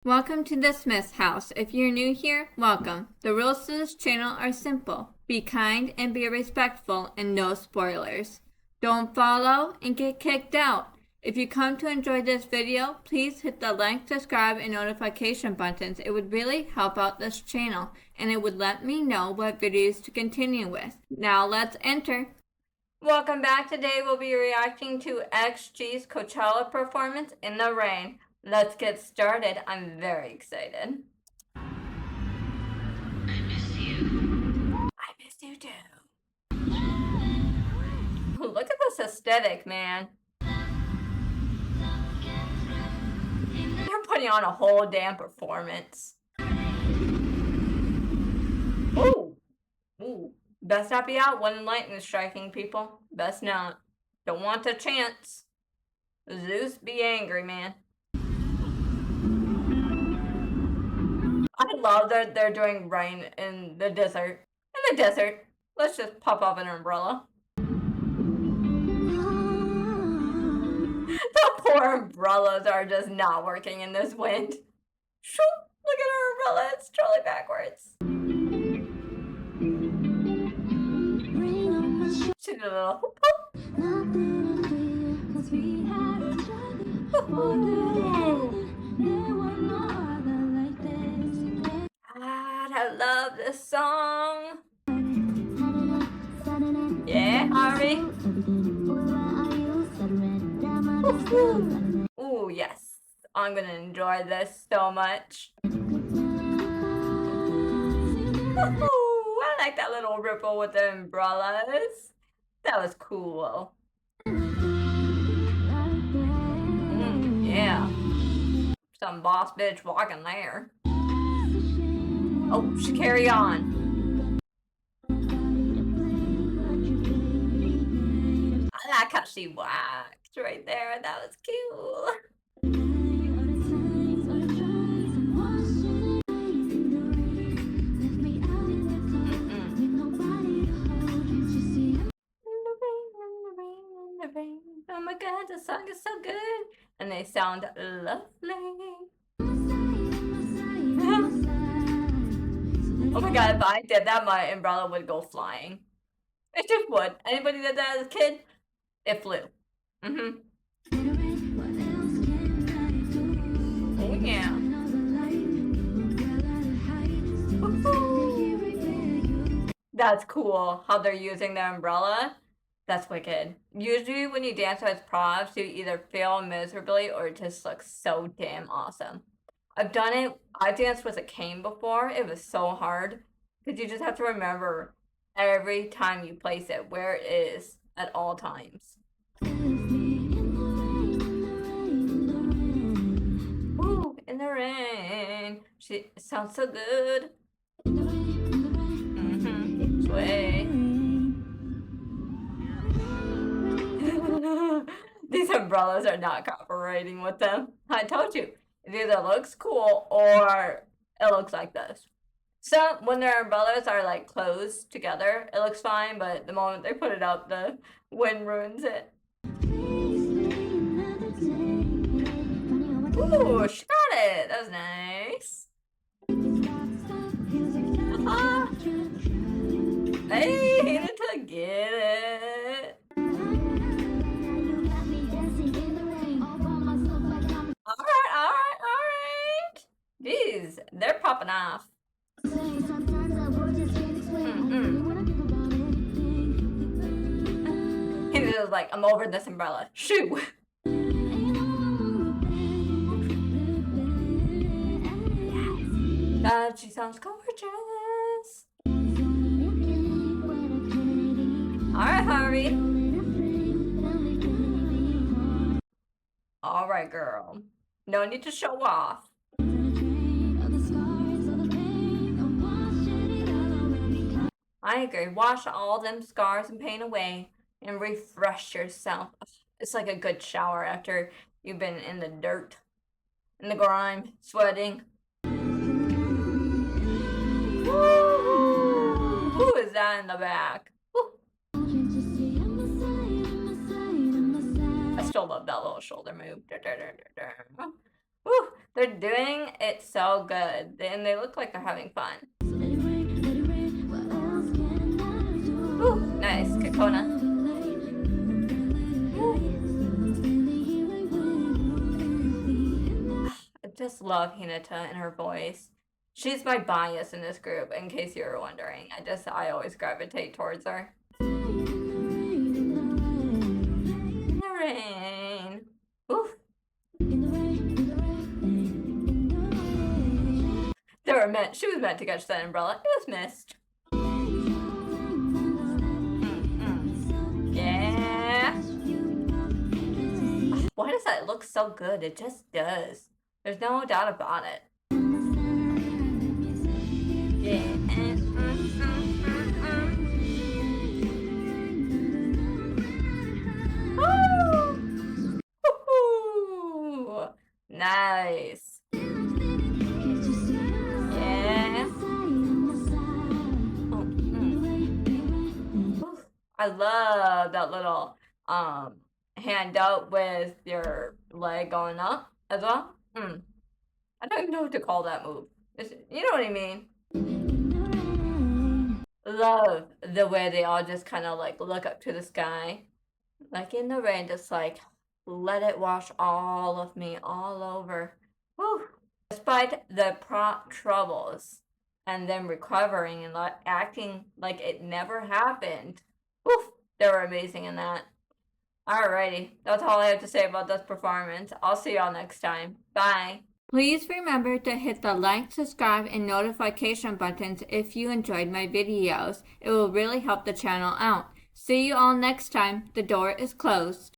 Welcome to the Smith's house. If you're new here, welcome. The rules to this channel are simple. Be kind and be respectful and no spoilers. Don't follow and get kicked out. If you come to enjoy this video, please hit the like, subscribe, and notification buttons. It would really help out this channel and it would let me know what videos to continue with. Now let's enter. Welcome back. Today we'll be reacting to XG's Coachella performance in the rain. Let's get started. I'm very excited. I miss you. I miss you too. Look at this aesthetic, man. They're putting on a whole damn performance. Ooh. Ooh. Best not be out when lightning is striking, people. Best not. Don't want a chance. Zeus be angry, man. I love that they're doing rain in the desert. In the desert, let's just pop up an umbrella. The poor umbrellas are just not working in this wind. Shoot, look at her umbrella, it's totally backwards. She did a little hoop I love this song. Yeah, Harvey. Ooh, yes. I'm gonna enjoy this so much. Ooh, I like that little ripple with the umbrellas. That was cool. Yeah. Some boss bitch walking there. Oh, she carry on. I like how she waxed right there. That was cute. Oh my god, the song is so good. And they sound lovely. Oh my god, if I did that, my umbrella would go flying. It just would. Anybody did that as a kid? It flew. Oh yeah. That's cool how they're using the umbrella. That's wicked. Usually when you dance with props, you either fail miserably or it just looks so damn awesome. I've done it. I've danced with a cane before. It was so hard because you just have to remember every time you place it where it is at all times. Ooh, in the rain. She sounds so good. Sway. These umbrellas are not cooperating with them. I told you. It either looks cool or it looks like this. So when their umbrellas are like closed together, it looks fine, but the moment they put it up, the wind ruins it. Ooh, she got it. That was nice. Hey, he needed to get it. Alright. Jeez, they're popping off. He's just like, I'm over this umbrella. Shoo! God, she sounds gorgeous. Alright, Harvey. Alright, girl. No need to show off. I agree. Wash all them scars and pain away and refresh yourself. It's like a good shower after you've been in the dirt, in the grime, sweating. Who is that in the back? I still love that little shoulder move. Woo! They're doing it so good, and they look like they're having fun. Ooh, nice, Kakona. I just love Hinata and her voice. She's my bias in this group, in case you were wondering. I always gravitate towards her. In the rain. Oof. She was meant to catch that umbrella. It was missed. Yeah. Why does that look so good? It just does. There's no doubt about it. Yeah. Woo! Nice. Yeah. I love that little hand up with your leg going up as well. I don't even know what to call that move. You know what I mean? Love the way they all just kind of like look up to the sky, like in the rain, just like let it wash all of me all over. Whew. Despite the troubles and them recovering and acting like it never happened. Woof, they were amazing in that. Alrighty, that's all I have to say about this performance. I'll see y'all next time. Bye. Please remember to hit the like, subscribe, and notification buttons if you enjoyed my videos. It will really help the channel out. See you all next time. The door is closed.